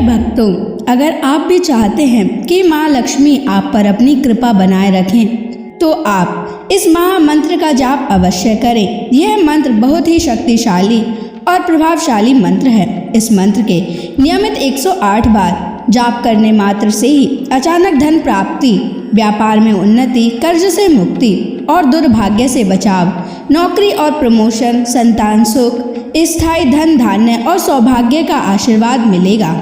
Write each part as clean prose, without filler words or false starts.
भक्तों, अगर आप भी चाहते हैं कि माँ लक्ष्मी आप पर अपनी कृपा बनाए रखें तो आप इस महामंत्र का जाप अवश्य करें। यह मंत्र बहुत ही शक्तिशाली और प्रभावशाली मंत्र है। इस मंत्र के नियमित 108 बार जाप करने मात्र से ही अचानक धन प्राप्ति, व्यापार में उन्नति, कर्ज से मुक्ति और दुर्भाग्य से बचाव, नौकरी और प्रमोशन, संतान सुख, स्थायी धन धान्य और सौभाग्य का आशीर्वाद मिलेगा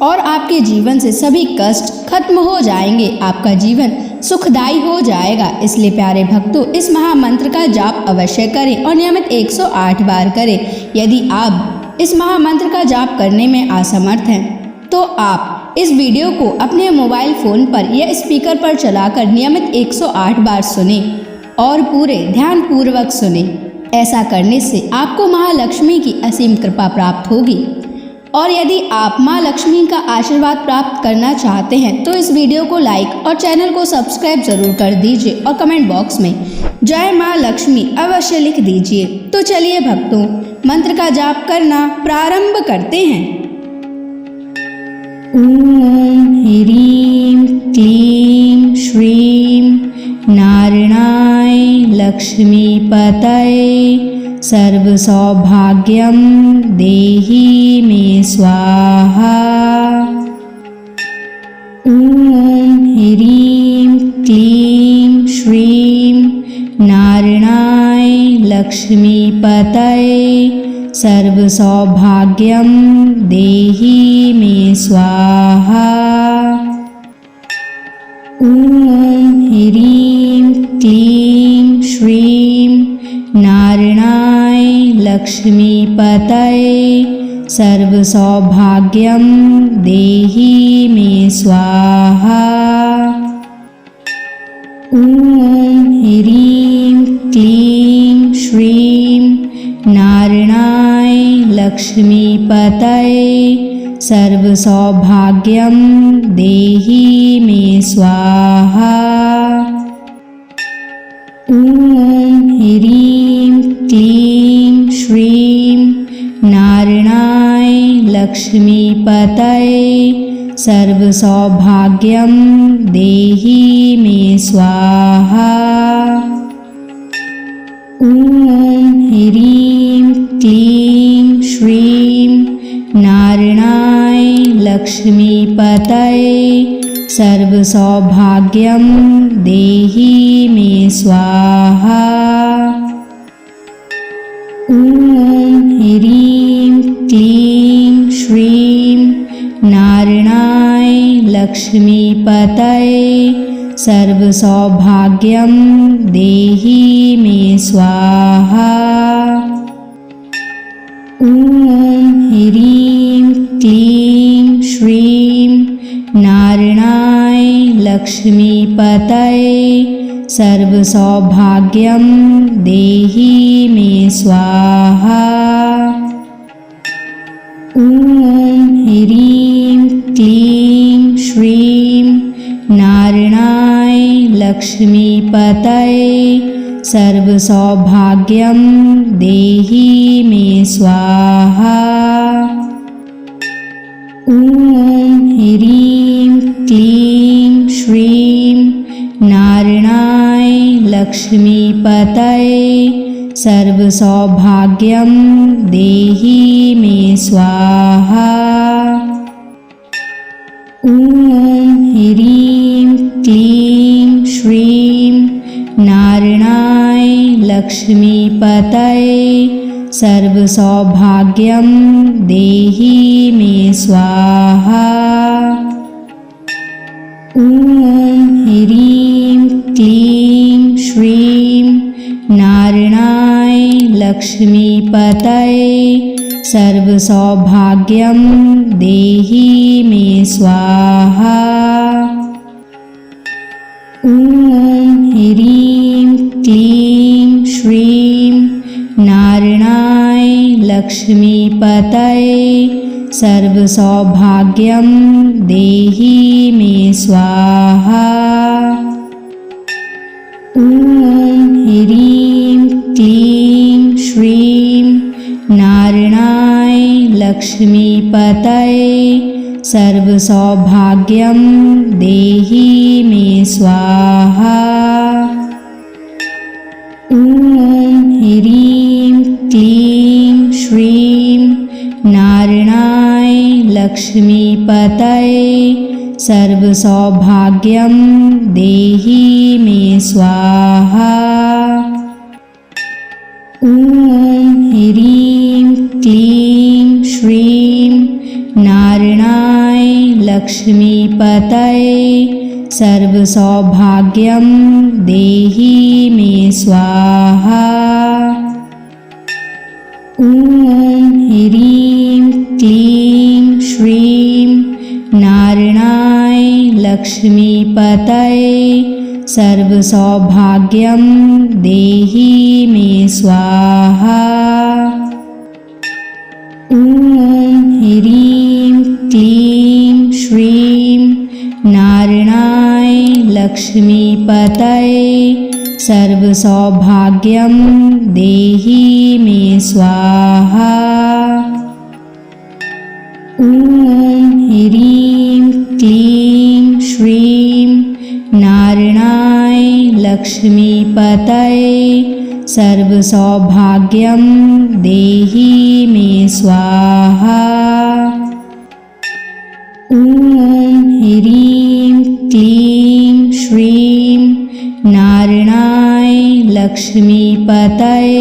और आपके जीवन से सभी कष्ट खत्म हो जाएंगे। आपका जीवन सुखदायी हो जाएगा। इसलिए प्यारे भक्तों, इस महामंत्र का जाप अवश्य करें और नियमित 108 बार करें। यदि आप इस महामंत्र का जाप करने में असमर्थ हैं तो आप इस वीडियो को अपने मोबाइल फोन पर या स्पीकर पर चलाकर नियमित 108 बार सुने और पूरे ध्यान पूर्वक सुने। ऐसा करने से आपको महालक्ष्मी की असीम कृपा प्राप्त होगी। और यदि आप माँ लक्ष्मी का आशीर्वाद प्राप्त करना चाहते हैं तो इस वीडियो को लाइक और चैनल को सब्सक्राइब जरूर कर दीजिए और कमेंट बॉक्स में जय माँ लक्ष्मी अवश्य लिख दीजिए। तो चलिए भक्तों, मंत्र का जाप करना प्रारंभ करते हैं। ओम ह्रीं क्लीं श्रीं नारायणाय लक्ष्मीपतये सर्वसौभाग्यं देहि मे स्वाहा। ओम ह्रीं क्लीं श्रीं नारायणाय लक्ष्मीपतये सर्वसौभाग्यं देहि मे स्वाहा। ओम ह्रीं क्लीं श्रीं नारायणाय लक्ष्मीपतये सर्वसौभाग्यं देहि मे स्वाहा। ओम ह्रीं क्लीं श्रीं नारायणाय लक्ष्मीपतये सर्वसौभाग्यं देहि मे स्वाहा। ओम ह्रीं क्लीं श्रीं नारायणाय लक्ष्मीपतये सर्वसौभाग्यं देहि मे स्वाहा। ओम ह्रीं क्लीं श्रीं नारायणाय लक्ष्मीपतये सर्वसौभाग्यं देहि मे स्वाहा। ओम ह्रीं क्लीं श्रीं नारायणाय लक्ष्मीपतये सर्वसौभाग्यं देहि मे स्वाहा। ओम ह्रीं क्लीं श्रीं नारायणाय लक्ष्मीपतये सर्वसौभाग्यं देहि मे स्वाहा। ओम ह्रीं क्लीं श्रीं नारायणाय लक्ष्मीपतये सर्वसौभाग्यं देहि मे स्वाहा। ओम ह्रीं क्लीं श्रीं नारायणाय लक्ष्मीपतये सर्वसौभाग्यं देहि मे स्वाहा। ओम ह्रीं क्लीं श्रीं नारायणाय लक्ष्मीपतये सर्वसौभाग्यं देहि मे स्वाहा। ओम ह्रीं क्लीं श्रीं नारायणाय लक्ष्मीपतये सर्वसौभाग्यं देहि मे स्वाहा। ओम ह्रीं क्लीं श्रीं नारायणाय लक्ष्मीपतये सर्वसौभाग्यं देहि मे स्वाहा। ओम ह्रीं क्लीं श्रीं नारायणाय लक्ष्मीपतये सर्वसौभाग्यं देहि मे स्वाहा। ॐ ह्रीं क्लीं श्रीं नारायणाय लक्ष्मीपतये सर्वसौभाग्यं देहि मे स्वाहा। ॐ ह्रीं क्लीं श्रीं नारायणाय लक्ष्मीपतये सर्वसौभाग्यं देहि मे स्वाहा। ॐ ह्रीं क्लीं श्रीं नारायणाय लक्ष्मीपतये सर्वसौभाग्यं देहि मे स्वाहा। ॐ ह्रीं क्लीं श्रीं नारायणाय लक्ष्मीपतये सर्वसौभाग्यं देहि मे स्वाहा। ॐ ह्रीं क्लीं श्रीं नारायणाय लक्ष्मीपतये सर्वसौभाग्यं देहि मे स्वाहा। ॐ ह्रीं क्लीं श्रीं नारायणाय लक्ष्मीपतये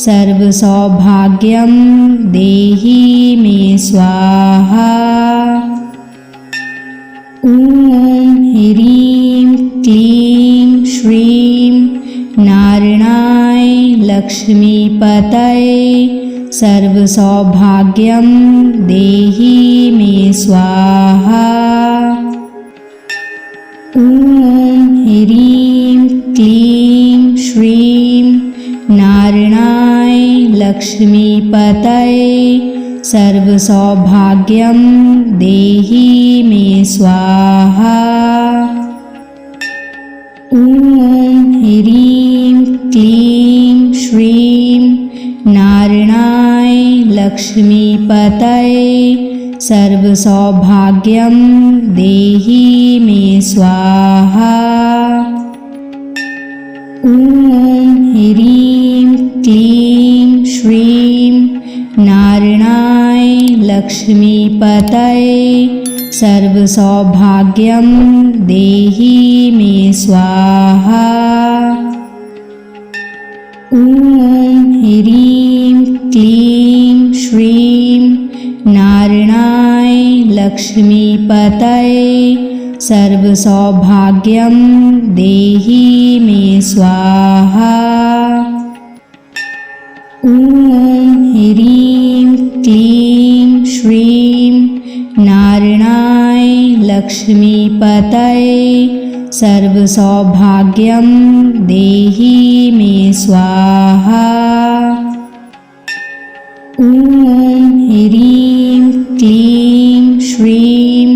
सर्वसौभाग्यं देहि मे स्वाहा। ॐ ह्रीं क्लीं श्रीं नारायणाय लक्ष्मीपतये सर्वसौभाग्यं देहि मे स्वाहा। ॐ ह्रीं क्लीं श्रीं नारायणाय लक्ष्मीपतये सर्वसौभाग्यं देहि मे स्वाहा। ॐ ह्रीं क्लीं श्रीं नारायणाय लक्ष्मीपतये सर्वसौभाग्यं देहि मे स्वाहा। ॐ ह्रीं क्लीं श्रीं नारायणाय लक्ष्मीपतये सर्वसौभाग्यं देहि मे स्वाहा। ॐ ह्रीं क्लीं श्रीं नारायणाय लक्ष्मीपतये सर्वसौभाग्यं देहि मे स्वाहा। ॐ ह्रीं क्लीं श्रीं नारायणाय लक्ष्मीपतये सर्वसौभाग्यं देहि मे स्वाहा। ॐ ह्रीं क्लीं श्रीं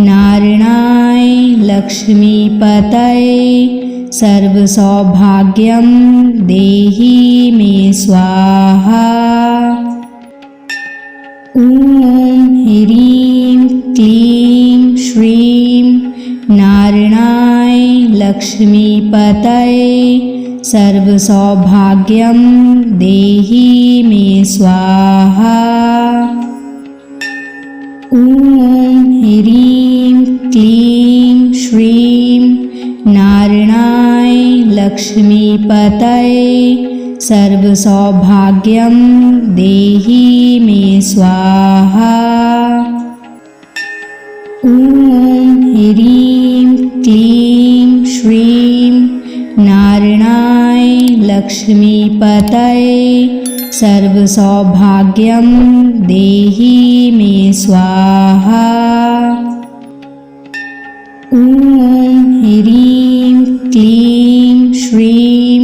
नारायणाय लक्ष्मीपतये सर्वसौभाग्यं देहि मे स्वाहा। ॐ ह्रीं क्लीं श्रीं नारायणाय लक्ष्मीपतये सर्वसौभाग्यं देहि मे स्वाहा। ॐ ह्रीं क्लीं श्रीं नारायणाय लक्ष्मीपतये सर्वसौभाग्यं देहि मे स्वाहा। ॐ ह्रीं क्लीं श्रीं नारायणाय लक्ष्मीपतये सर्वसौभाग्यं देहि मे स्वाहा। ॐ ह्रीं क्लीं श्रीं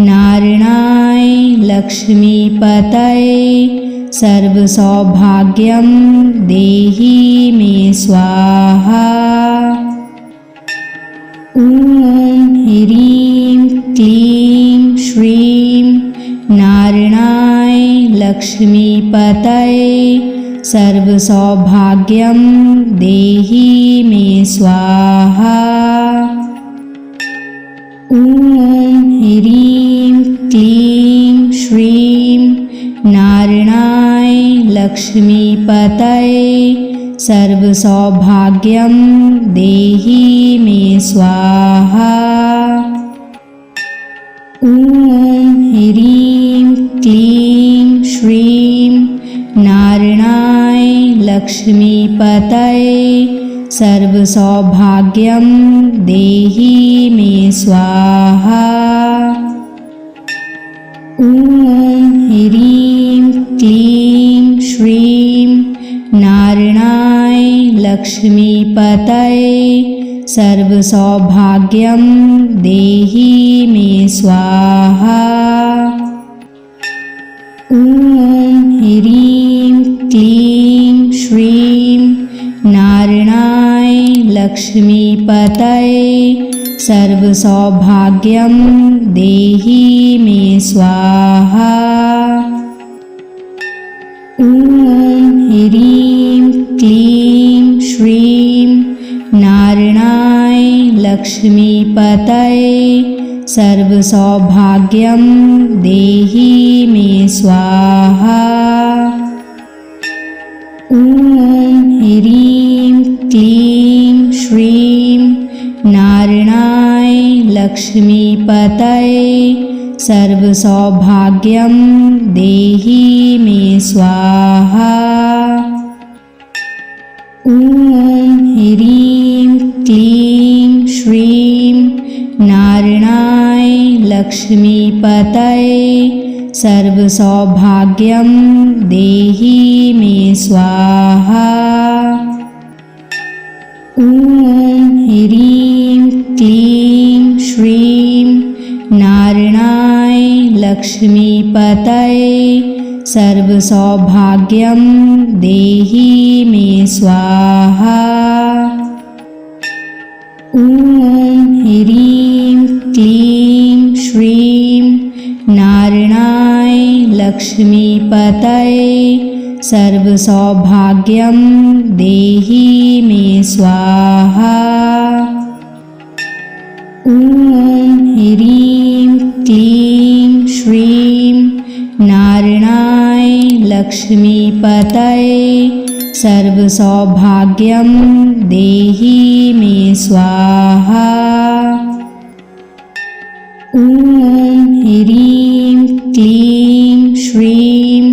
नारायणाय लक्ष्मीपतये सर्वसौभाग्यं देहि मे स्वाहा। ॐ ह्रीं क्लीं श्रीं नारायणाय लक्ष्मीपतये सर्वसौभाग्यं देहि मे स्वाहा। ॐ ह्रीं क्लीं श्रीं नारायणाय लक्ष्मीपतये सर्वसौभाग्यं देहि मे स्वाहा। ॐ ह्रीं क्लीं श्रीं नारायणाय लक्ष्मीपतये सर्वसौभाग्यं देहि मे स्वाहा। ॐ ह्रीं क्लीं श्रीं नारायणाय लक्ष्मीपतये सर्वसौभाग्यं देहि मे स्वाहा। ॐ ह्रीं क्लीं श्रीं नारायणाय लक्ष्मीपतये सर्वसौभाग्यं देहि मे स्वाहा। ॐ ह्रीं क्लीं श्रीं नारायणाय लक्ष्मीपतये सर्वसौभाग्यं देहि मे स्वाहा। ॐ ह्रीं क्लीं श्रीं नारायणाय लक्ष्मीपतये सर्वसौभाग्यं देहि मे स्वाहा। ॐ ह्रीं क्लीं श्रीं नारायणाय लक्ष्मीपतये सर्वसौभाग्यं देहि मे स्वाहा। ॐ ह्रीं क्लीं श्रीं नारायणाय लक्ष्मीपतये सर्वसौभाग्यं देहि मे स्वाहा। ॐ ह्रीं क्लीं श्रीं नारायणाय लक्ष्मीपतये सर्वसौभाग्यं देहि मे स्वाहा। ॐ ह्रीं क्लीं श्रीं नारायणाय लक्ष्मीपतये सर्वसौभाग्यं देहि मे स्वाहा। ॐ ह्रीं क्लीं श्रीं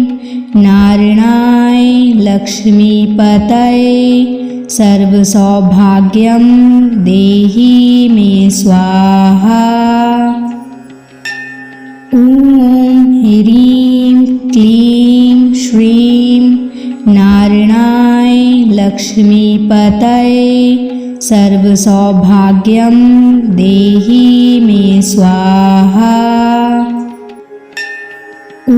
नारायणाय लक्ष्मीपतये सर्वसौभाग्यं देहि मे स्वाहा। ॐ ह्रीं क्लीं श्रीं नारायणाय लक्ष्मीपतये सर्वसौभाग्यं देहि मे स्वाहा। ॐ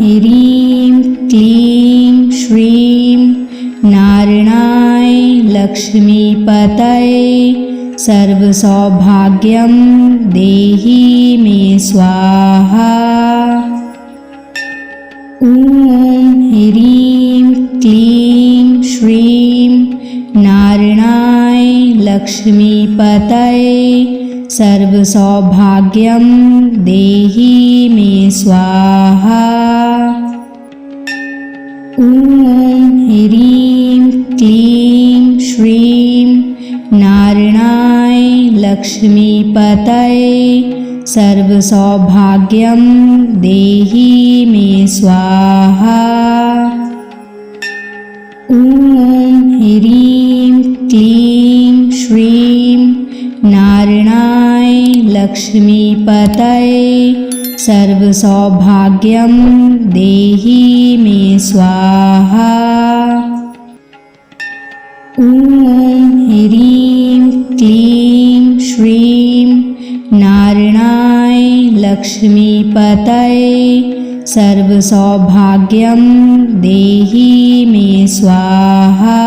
ह्रीं क्लीं श्रीं नारायणाय लक्ष्मीपतये सर्वसौभाग्यं देहि मे स्वाहा। ॐ ह्रीं क्लीं श्रीं नारायणाय लक्ष्मीपतये सर्वसौभाग्यं देहि मे स्वाहा। ॐ ह्रीं क्लीं श्रीं नारायणाय लक्ष्मीपतये सर्वसौभाग्यं देहि मे स्वाहा। ॐ ह्रीं क्लीं श्रीं नारायणाय लक्ष्मीपतये सर्वसौभाग्यं देहि मे स्वाहा। ॐ ह्रीं क्लीं श्रीं नारायणाय लक्ष्मीपतये सर्वसौभाग्यं देहि मे स्वाहा।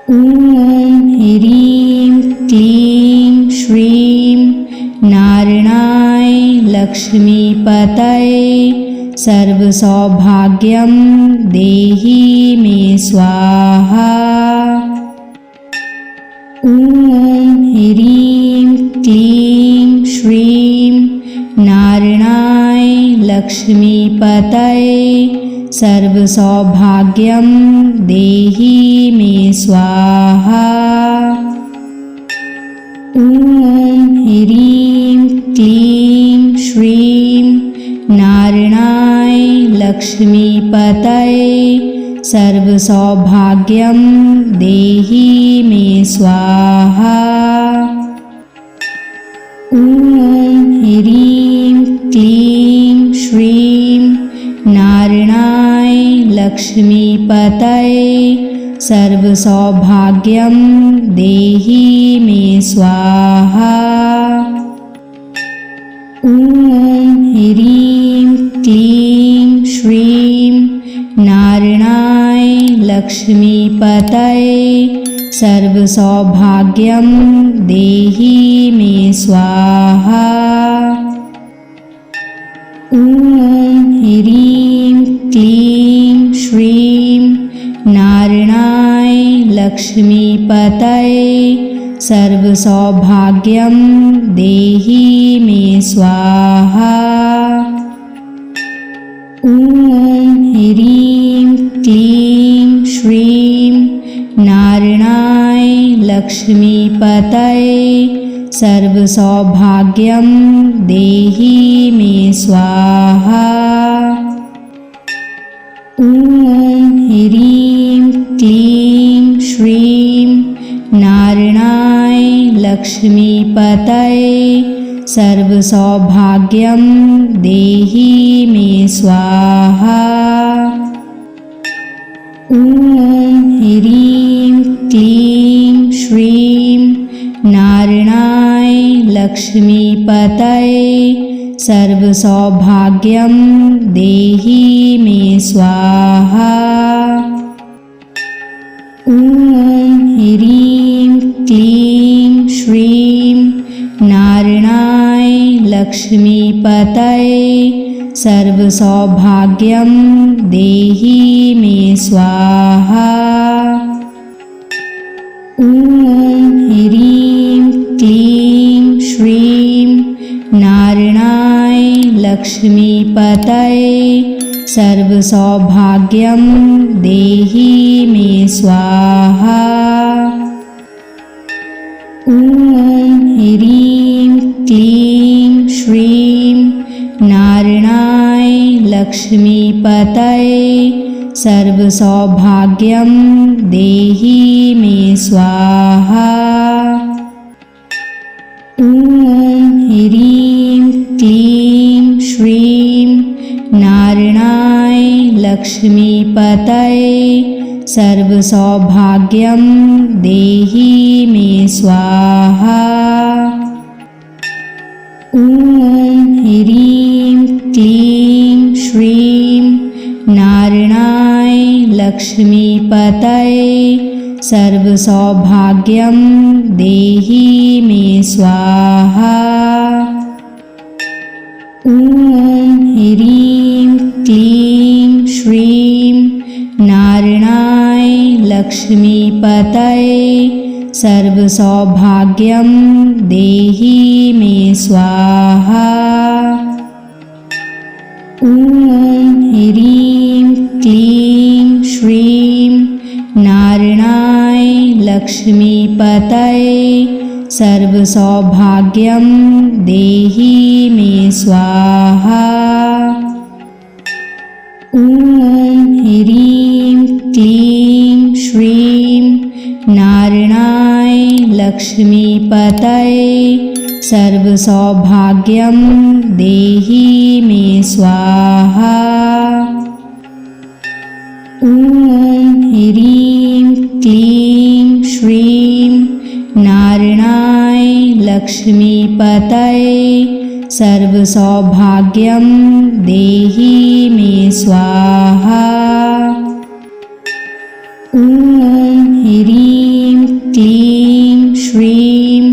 ॐ ह्रीं क्लीं श्रीं नारायणाय लक्ष्मीपतये सर्वसौभाग्यं देहि मे स्वाहा। ॐ ह्रीं क्लीं श्रीं नारायणाय लक्ष्मीपतये सर्वसौभाग्यं देहि मे स्वाहा। ॐ ह्रीं क्लीं श्रीं नारायणाय लक्ष्मीपतये सर्वसौभाग्यं देहि मे स्वाहा। ॐ ह्रीं क्लीं श्रीं नारायणाय लक्ष्मीपतये सर्वसौभाग्यं देहि मे स्वाहा। ॐ ह्रीं क्लीं श्रीं नारायणाय लक्ष्मीपतये सर्वसौभाग्यं देहि मे स्वाहा। ॐ ह्रीं क्लीं श्रीं नारायणाय लक्ष्मीपतये सर्वसौभाग्यं देहि मे स्वाहा। ॐ ह्रीं क्लीं श्रीं नारायणाय लक्ष्मीपतये सर्वसौभाग्यं देहि मे स्वाहा। ॐ ह्रीं क्लीं श्रीं नारायणाय लक्ष्मीपतये सर्वसौभाग्यं देहि मे स्वाहा। ॐ ह्रीं क्लीं श्रीं नारायणाय लक्ष्मीपतये सर्वसौभाग्यं देहि मे स्वाहा। ॐ ह्रीं क्लीं श्रीं नारायणाय लक्ष्मीपतये सर्वसौभाग्यं देहि मे स्वाहा। ॐ ह्रीं क्लीं श्रीं नारायणाय लक्ष्मीपतये सर्वसौभाग्यं देहि मे स्वाहा। ॐ ह्रीं क्लीं श्रीं नारायणाय लक्ष्मीपतये सर्वसौभाग्यं देहि मे स्वाहा। ॐ ह्रीं क्लीं श्रीं नारायणाय लक्ष्मीपतये सर्वसौभाग्यं देहि मे स्वाहा। ॐ ह्रीं क्लीं श्रीं नारायणाय लक्ष्मीपतये सर्वसौभाग्यं देहि मे स्वाहा। ॐ ह्रीं क्लीं श्रीं नारायणाय लक्ष्मीपतये सर्वसौभाग्यं देहि मे स्वाहा। ॐ ह्रीं क्लीं श्रीं नारायणाय लक्ष्मीपतये सर्वसौभाग्यं देहि मे स्वाहा। ॐ ह्रीं क्लीं श्रीं नारायणाय लक्ष्मीपतये सर्वसौभाग्यं देहि मे स्वाहा। ॐ ह्रीं क्लीं श्रीं नारायणाय लक्ष्मीपतये सर्वसौभाग्यं देहि मे स्वाहा। ॐ ह्रीं क्लीं श्रीं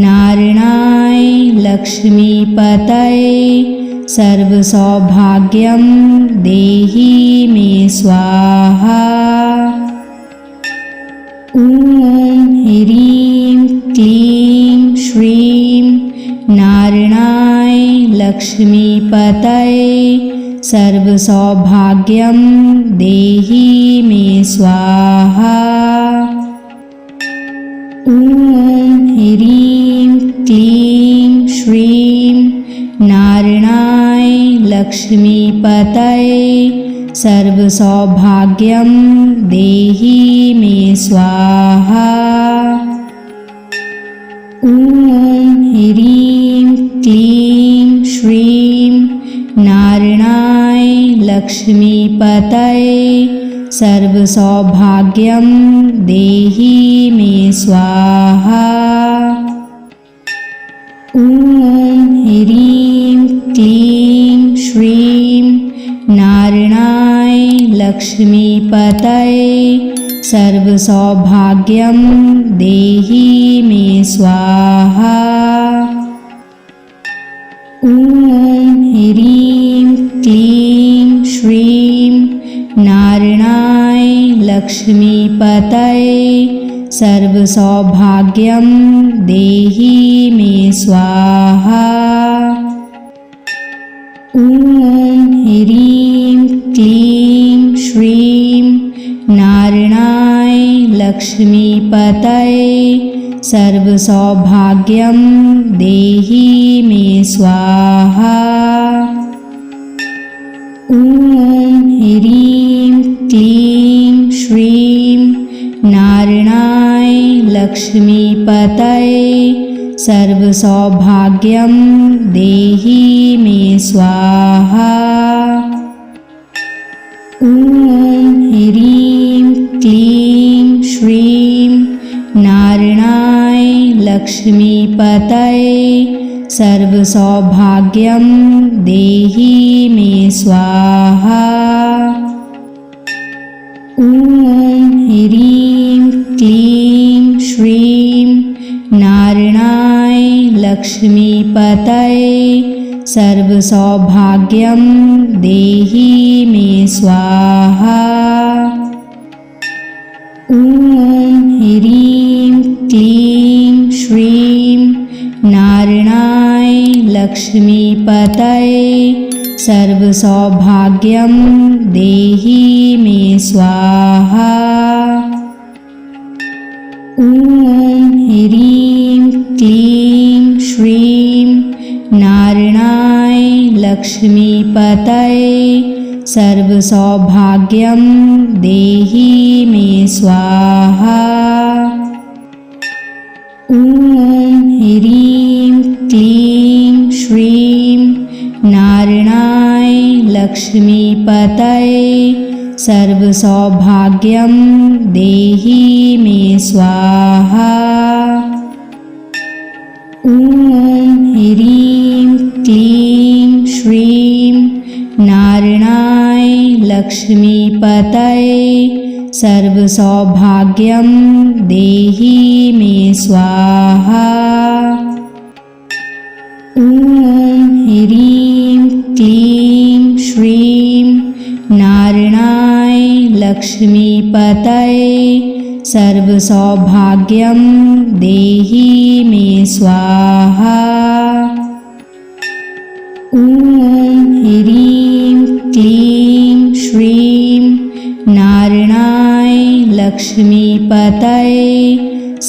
नारायणाय लक्ष्मीपतये सर्वसौभाग्यं देहि मे स्वाहा। ॐ ह्रीं क्लीं श्रीं नारायणाय लक्ष्मीपतये सर्वसौभाग्यं देहि मे स्वाहा। ॐ ह्रीं क्लीं श्रीं नारायणाय लक्ष्मीपतये सर्वसौभाग्यं देहि मे स्वाहा। ॐ ह्रीं क्लीं श्रीं नारायणाय लक्ष्मीपतये सर्वसौभाग्यं देहि मे स्वाहा। ॐ ह्रीं क्लीं श्रीं नारायणाय लक्ष्मीपतये सर्वसौभाग्यं देहि मे स्वाहा। ॐ ह्रीं क्लीं श्रीं नारायणाय लक्ष्मीपतये सर्वसौभाग्यं देहि मे स्वाहा। ॐ ह्रीं क्लीं श्रीं नारायणाय लक्ष्मीपतये सर्वसौभाग्यं देहि मे स्वाहा। ॐ ह्रीं क्लीं श्रीं नारायणाय लक्ष्मीपतये सर्वसौभाग्यं देहि मे स्वाहा। ॐ ह्रीं क्लीं श्रीं नारायणाय लक्ष्मीपतये सर्वसौभाग्यं देहि मे स्वाहा। ॐ ह्रीं क्लीं श्रीं नारायणाय लक्ष्मीपतये सर्वसौभाग्यं देहि मे स्वाहा। ॐ ह्रीं क्लीं श्रीं नारायणाय लक्ष्मीपतये सर्वसौभाग्यं देहि मे स्वाहा। ॐ ह्रीं क्लीं श्रीं नारायणाय लक्ष्मीपतये सर्वसौभाग्यं देहि मे स्वाहा। ॐ ह्रीं क्लीं श्रीं नारायणाय लक्ष्मीपतये सर्वसौभाग्यं देहि मे स्वाहा। ॐ ह्रीं क्लीं श्रीं नारायणाय लक्ष्मीपतये सर्वसौभाग्यं देहि मे स्वाहा। ॐ ह्रीं क्लीं श्रीं नारायणाय लक्ष्मीपतये सर्वसौभाग्यं देहि मे स्वाहा। ॐ ह्रीं क्लीं श्रीं नारायणाय लक्ष्मीपतये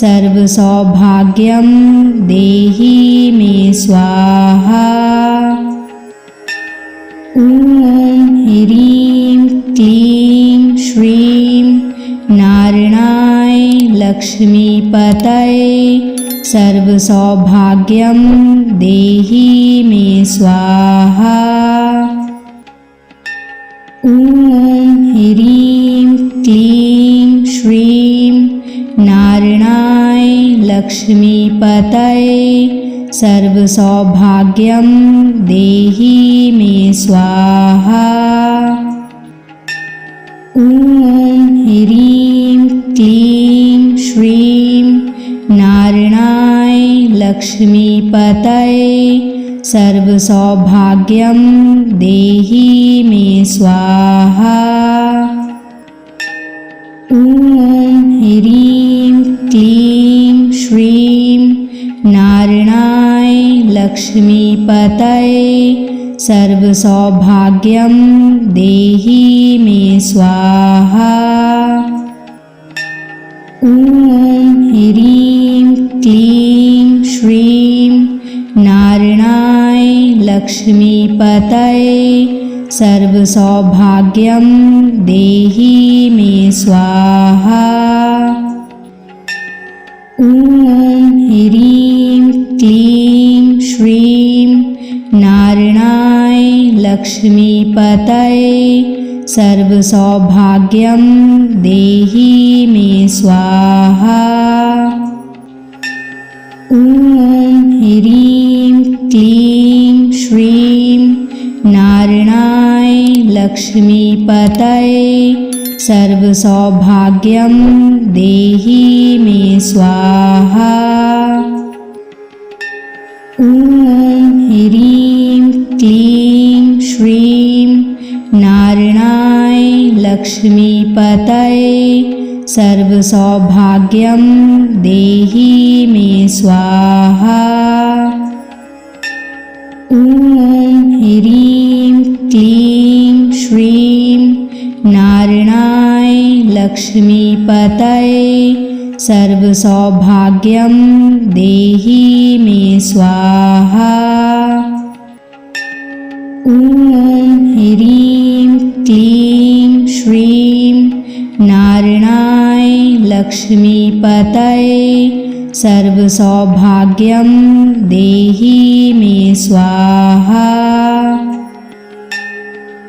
सर्वसौभाग्यं देहि मे स्वाहा। ॐ ह्रीं क्लीं श्रीं नारायणाय लक्ष्मीपतये सर्वसौभाग्यं देहि मे स्वाहा। ॐ ह्रीं क्लीं श्रीं नारायणाय लक्ष्मीपतये सर्वसौभाग्यं देहि मे स्वाहा। ॐ ह्रीं क्लीं श्रीं नारायणाय लक्ष्मीपतये सर्वसौभाग्यं देहि मे स्वाहा। ॐ ह्रीं क्लीं श्रीं नारायणाय लक्ष्मीपतये सर्वसौभाग्यं देहि मे स्वाहा। ॐ ह्रीं क्लीं श्रीं नारायणाय लक्ष्मीपतये सर्वसौभाग्यं देहि मे स्वाहा। ॐ ह्रीं क्लीं श्रीं नारायणाय लक्ष्मीपतये सर्वसौभाग्यं देहि मे स्वाहा। ॐ ह्रीं क्लीं श्रीं नारायणाय लक्ष्मीपतये सर्वसौभाग्यं देहि मे स्वाहा। ॐ ह्रीं क्लीं श्रीं नारायणाय लक्ष्मीपतये सर्वसौभाग्यं देहि मे स्वाहा। ॐ ह्रीं क्लीं श्रीं नारायणाय लक्ष्मीपतये सर्वसौभाग्यं देहि मे स्वाहा। ॐ ह्रीं क्लीं श्रीं नारायणाय लक्ष्मीपतये सर्वसौभाग्यं देहि मे स्वाहा।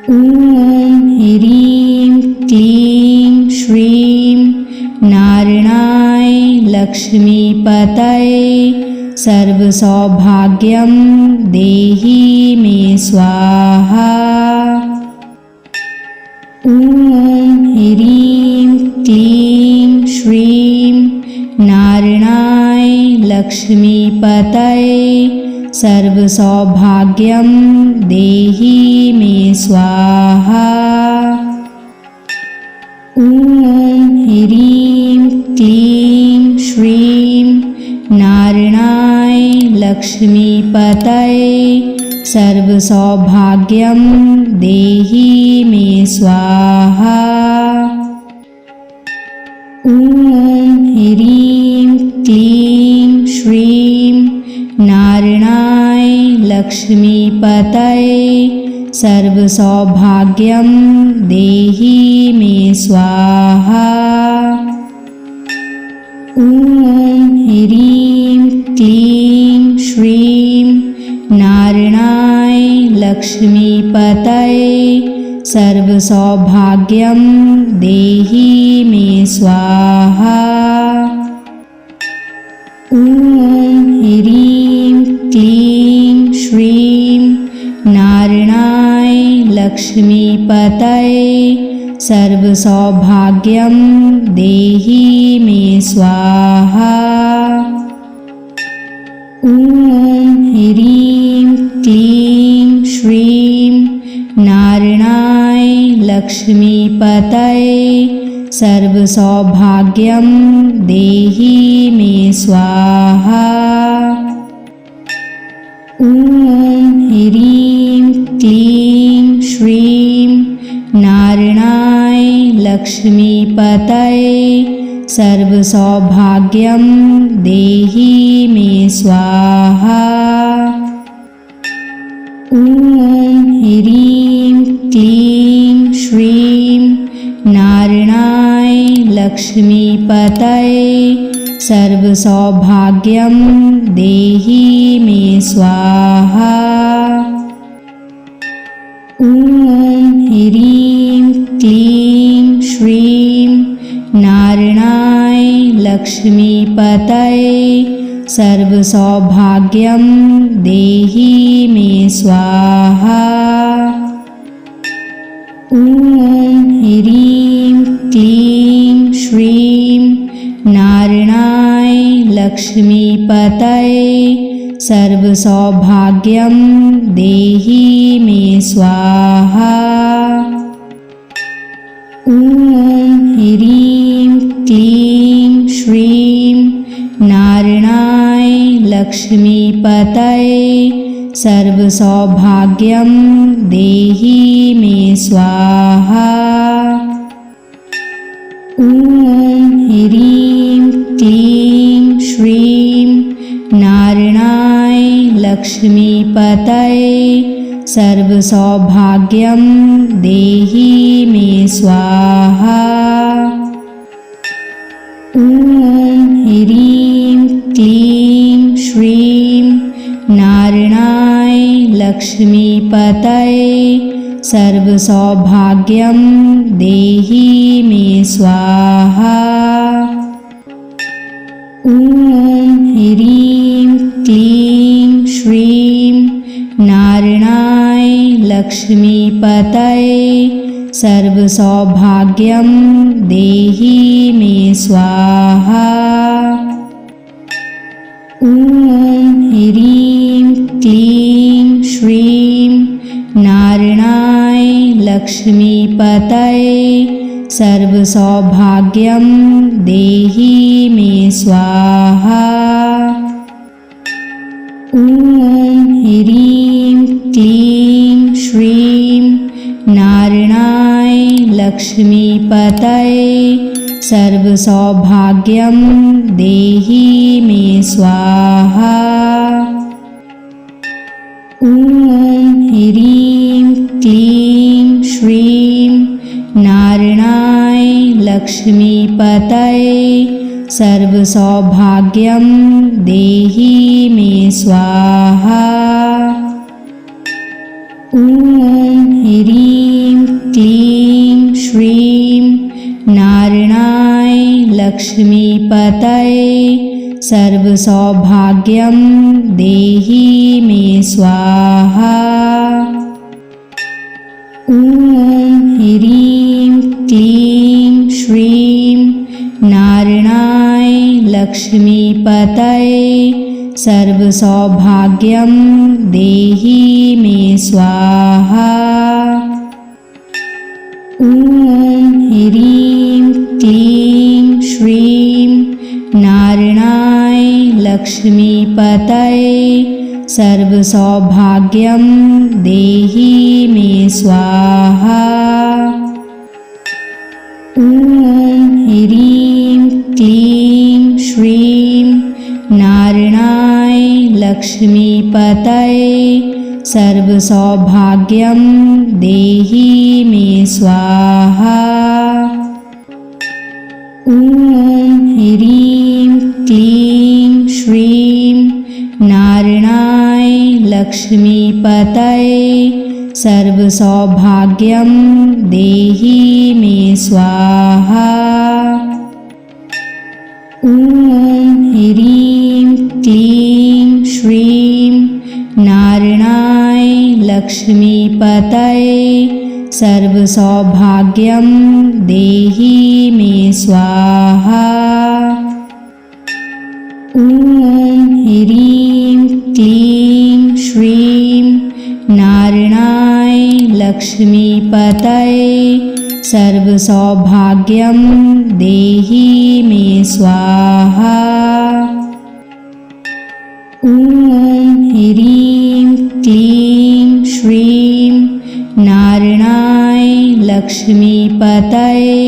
ॐ ह्रीं क्लीं श्रीं नारायणाय लक्ष्मीपतये सर्वसौभाग्यं देहि मे स्वाहा। ॐ ह्रीं क्लीं श्रीं नारायणाय लक्ष्मीपतये सर्वसौभाग्यं देहि मे स्वाहा। ॐ ह्रीं क्लीं श्रीं नारायणाय लक्ष्मीपतये सर्वसौभाग्यं देहि मे स्वाहा। ॐ ह्रीं क्लीं श्रीं नारायणाय लक्ष्मीपतये सर्वसौभाग्यं देहि मे स्वाहा। ॐ ह्रीं क्लीं श्रीं नारायणाय लक्ष्मीपतये सर्वसौभाग्यं देहि मे स्वाहा। ॐ ह्रीं क्लीं श्रीं नारायणाय लक्ष्मीपतये सर्वसौभाग्यं देहि मे स्वाहा। ॐ ह्रीं क्लीं श्रीं नारायणाय लक्ष्मीपतये सर्वसौभाग्यं देहि मे स्वाहा। ॐ ह्रीं क्लीं श्रीं नारायणाय लक्ष्मीपतये सर्वसौभाग्यं देहि मे स्वाहा। ॐ ह्रीं क्लीं श्रीं नारायणाय लक्ष्मीपतये सर्वसौभाग्यं देहि मे स्वाहा। ॐ ह्रीं क्लीं श्रीं नारायणाय लक्ष्मीपतये सर्वसौभाग्यं देहि मे स्वाहा। ॐ ह्रीं क्लीं श्रीं नारायणाय लक्ष्मीपतये सर्वसौभाग्यं देहि मे स्वाहा। ॐ ह्रीं क्लीं श्रीं नारायणाय लक्ष्मीपतये सर्वसौभाग्यं देहि मे स्वाहा। ॐ ह्रीं क्लीं श्रीं नारायणाय लक्ष्मीपतये सर्वसौभाग्यं देहि मे स्वाहा। ॐ ह्रीं क्लीं श्रीं नारायणाय लक्ष्मीपतये सर्वसौभाग्यं देहि मे स्वाहा। ॐ ह्रीं क्लीं श्रीं नारायणाय लक्ष्मीपतये सर्वसौभाग्यं देहि मे स्वाहा। ॐ ह्रीं क्लीं श्रीं नारायणाय लक्ष्मीपतये सर्वसौभाग्यं देहि मे स्वाहा। ॐ ह्रीं क्लीं श्रीं नारायणाय लक्ष्मीपतये सर्वसौभाग्यं देहि मे स्वाहा। ॐ ह्रीं क्लीं श्रीं नारायणाय लक्ष्मीपतये सर्वसौभाग्यं देहि मे स्वाहा। ॐ ह्रीं क्लीं श्रीं नारायणाय लक्ष्मीपतये सर्वसौभाग्यं देहि मे स्वाहा। ॐ ह्रीं क्लीं श्रीं नारायणाय लक्ष्मीपतये सर्वसौभाग्यं देहि मे स्वाहा। ॐ ह्रीं क्लीं श्रीं नारायणाय लक्ष्मीपतये सर्वसौभाग्यं देहि मे स्वाहा। ॐ ह्रीं क्लीं श्रीं नारायणाय लक्ष्मीपतये सर्वसौभाग्यं देहि मे स्वाहा। ॐ ह्रीं क्लीं श्रीं नारायणाय लक्ष्मीपतये सर्वसौभाग्यं देहि मे स्वाहा। ॐ ह्रीं क्लीं श्रीं नारायणाय लक्ष्मीपतये सर्वसौभाग्यं देहि मे स्वाहा। ॐ ह्रीं क्लीं श्रीं नारायणाय लक्ष्मीपतये सर्वसौभाग्यं देहि मे स्वाहा। ॐ ह्रीं क्लीं श्रीं नारायणाय लक्ष्मीपतये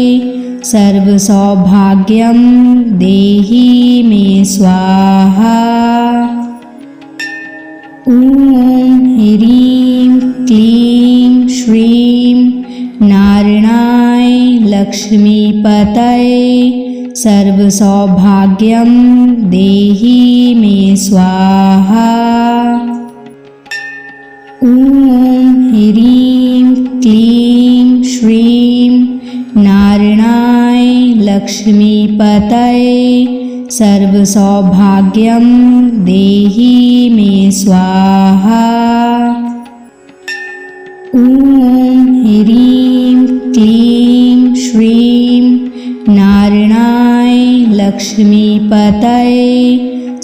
सर्वसौभाग्यं देहि मे स्वाहा। ॐ ह्रीं क्लीं श्रीं नारायणाय लक्ष्मीपतये सर्वसौभाग्यं देहि मे स्वाहा। ॐ ह्रीं क्लीं श्रीं नारायणाय लक्ष्मीपतये सर्वसौभाग्यं देहि मे स्वाहा। ॐ ह्रीं क्लीं श्रीं नारायणाय लक्ष्मीपतये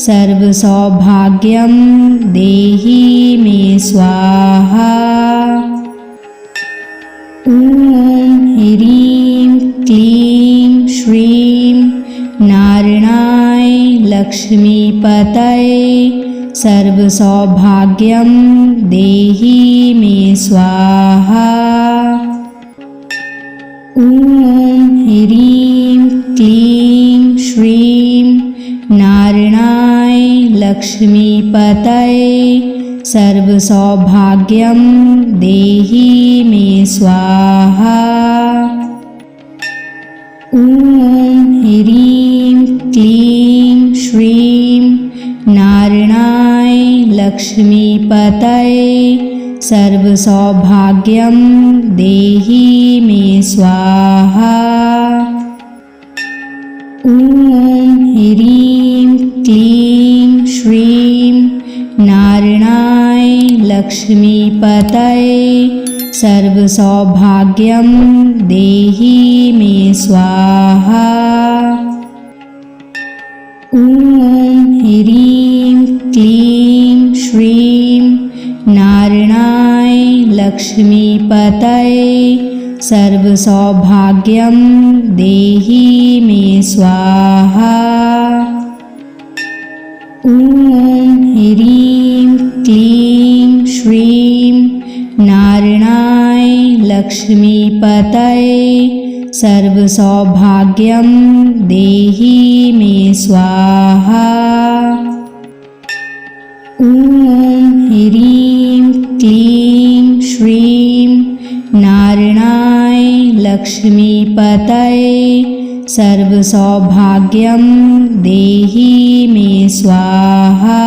सर्वसौभाग्यं देहि मे स्वाहा। ॐ ह्रीं क्लीं श्रीं नारायणाय लक्ष्मीपतये सर्वसौभाग्यं देहि मे स्वाहा। ॐ ह्रीं क्लीं श्रीं नारायणाय लक्ष्मीपतये सर्वसौभाग्यं देहि मे स्वाहा। ॐ ह्रीं क्लीं श्रीं नारायणाय लक्ष्मीपतये सर्वसौभाग्यं देहि मे स्वाहा। ॐ ह्रीं क्लीं श्रीं नारायणाय लक्ष्मीपतये सर्वसौभाग्यं देहि मे स्वाहा। ॐ ह्रीं क्लीं श्रीं नारायणाय लक्ष्मीपतये सर्वसौभाग्यं देहि मे स्वाहा। ॐ ह्रीं क्लीं श्रीं नारायणाय लक्ष्मीपतये सर्वसौभाग्यं देहि मे स्वाहा। ॐ ह्रीं क्लीं श्रीं नारायणाय लक्ष्मीपतये सर्वसौभाग्यं देहि मे स्वाहा।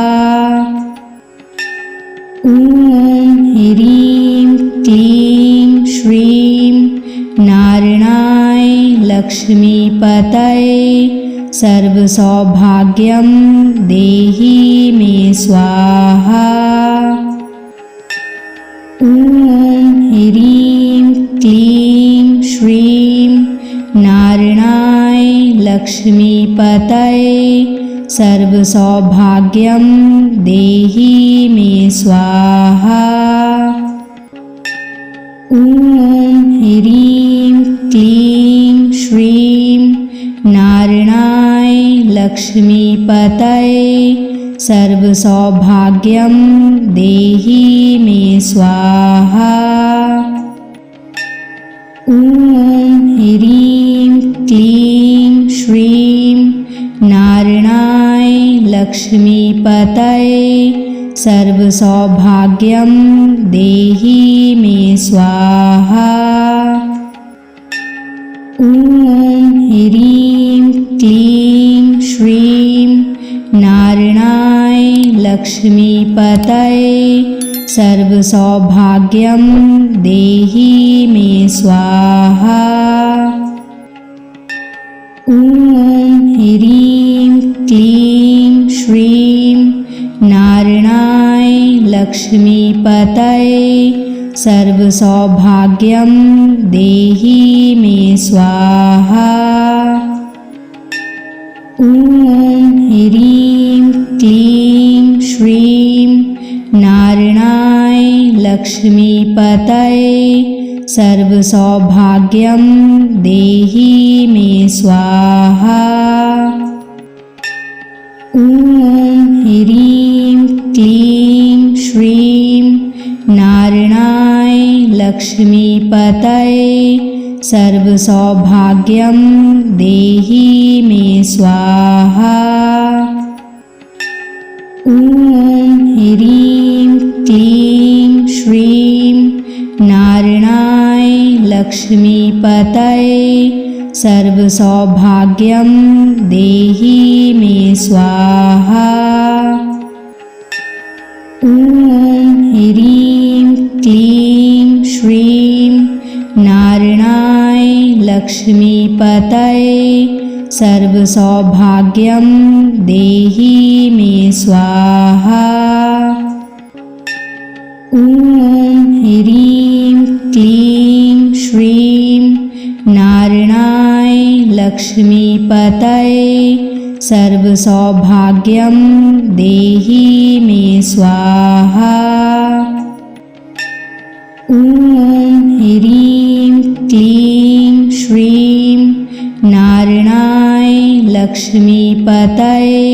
ॐ ह्रीं क्लीं श्रीं नारायणाय लक्ष्मीपतये सर्वसौभाग्यं देहि मे स्वाहा। ॐ ह्रीं क्लीं श्रीं नारायणाय लक्ष्मीपतये सर्वसौभाग्यं देहि मे स्वाहा। ॐ ह्रीं क्लीं श्रीं नारायणाय लक्ष्मीपतये सर्वसौभाग्यं देहि मे स्वाहा। ॐ ह्रीं क्लीं श्रीं नारायणाय लक्ष्मीपतये सर्वसौभाग्यं देहि मे स्वाहा। ॐ ह्रीं क्लीं श्रीं नारायणाय लक्ष्मीपतये सर्वसौभाग्यं देहि मे स्वाहा। ॐ ह्रीं क्लीं श्रीं नारायणाय लक्ष्मीपतये सर्वसौभाग्यं देहि मे स्वाहा। ॐ ह्रीं क्लीं श्रीं नारायणाय लक्ष्मीपतये सर्वसौभाग्यं देहि मे स्वाहा। ॐ ह्रीं क्लीं श्रीं नारायणाय लक्ष्मीपतये सर्वसौभाग्यं देहि मे स्वाहा। ॐ ह्रीं क्लीं श्रीं नारायणाय लक्ष्मीपतये सर्वसौभाग्यं देहि मे स्वाहा। ॐ ह्रीं क्लीं श्रीं नारायणाय लक्ष्मीपतये सर्वसौभाग्यं देहि मे स्वाहा। ॐ ह्रीं क्लीं श्रीं नारायणाय लक्ष्मीपतये सर्वसौभाग्यं देहि मे स्वाहा। ॐ ह्रीं क्लीं श्रीं नारायणाय लक्ष्मीपतये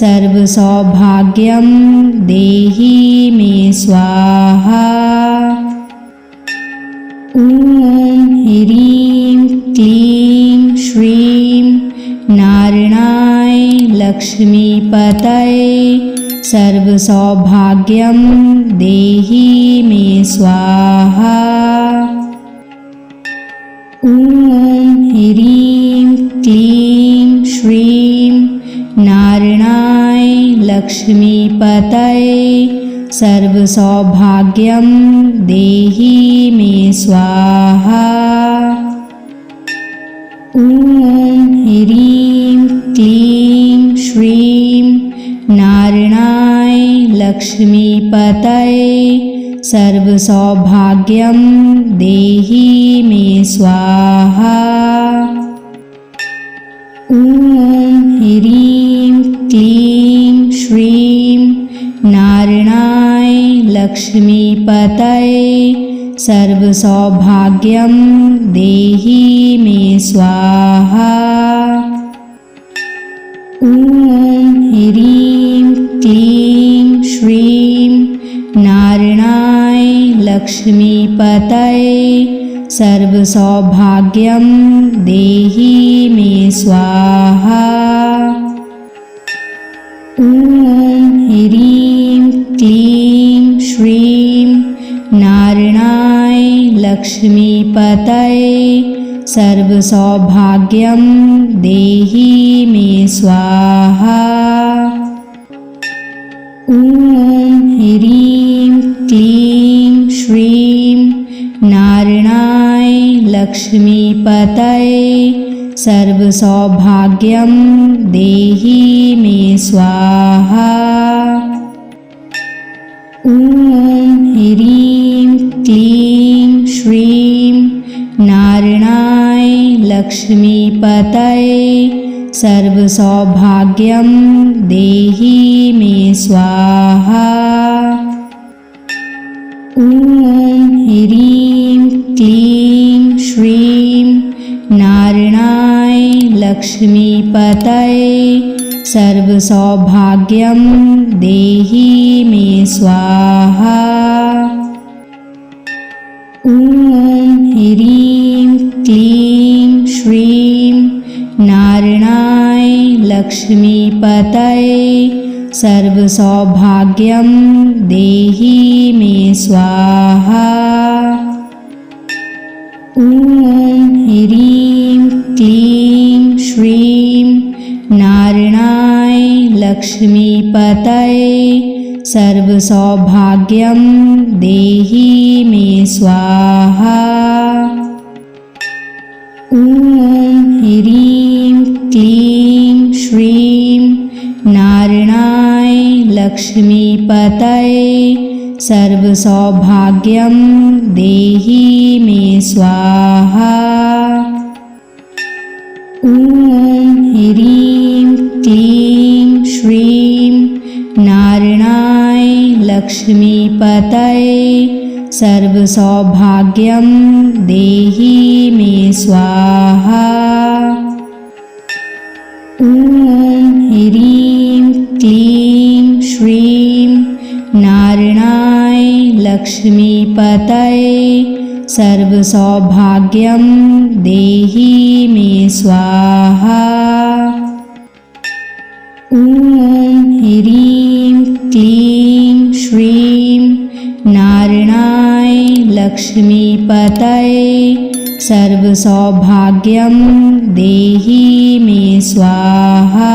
सर्वसौभाग्यं देहि मे स्वाहा। ॐ ह्रीं क्लीं श्रीं नारायणाय लक्ष्मीपतये सर्वसौभाग्यं देहि मे स्वाहा। ॐ ह्रीं क्लीं श्रीं नारायणाय लक्ष्मीपतये सर्वसौभाग्यं देहि मे स्वाहा। ॐ ह्रीं क्लीं श्रीं नारायणाय लक्ष्मीपतये सर्वसौभाग्यं देहि मे स्वाहा। ॐ ह्रीं क्लीं श्रीं नारायणाय लक्ष्मीपतये सर्वसौभाग्यं देहि मे स्वाहा। ॐ ह्रीं क्लीं श्रीं नारायणाय लक्ष्मीपतये सर्वसौभाग्यं देहि मे स्वाहा। ॐ ह्रीं क्लीं श्रीं नारायणाय लक्ष्मीपतये सर्वसौभाग्यं देहि मे स्वाहा। ॐ ह्रीं क्लीं श्रीं नारायणाय लक्ष्मीपतये सर्वसौभाग्यं देहि मे स्वाहा। ॐ ह्रीं क्लीं श्रीं नारायणाय लक्ष्मीपतये सर्वसौभाग्यं देहि मे स्वाहा। ॐ ह्रीं क्लीं श्रीं नारायणाय लक्ष्मीपतये सर्वसौभाग्यं देहि मे स्वाहा। ॐ ह्रीं क्लीं श्रीं नारायणाय लक्ष्मीपतये सर्वसौभाग्यं देहि मे स्वाहा। ॐ ह्रीं क्लीं श्रीं नारायणाय लक्ष्मीपतये सर्वसौभाग्यं देहि मे स्वाहा। ॐ ह्रीं क्लीं श्रीं नारायणाय लक्ष्मीपतये सर्वसौभाग्यं देहि मे स्वाहा। ॐ ह्रीं क्लीं श्रीं नारायणाय लक्ष्मीपतये सर्वसौभाग्यं देहि मे स्वाहा। ॐ ह्रीं क्लीं श्रीं नारायणाय लक्ष्मीपतये सर्वसौभाग्यं देहि मे स्वाहा। ॐ ह्रीं क्लीं श्रीं नारायणाय लक्ष्मीपतये सर्वसौभाग्यं देहि मे स्वाहा।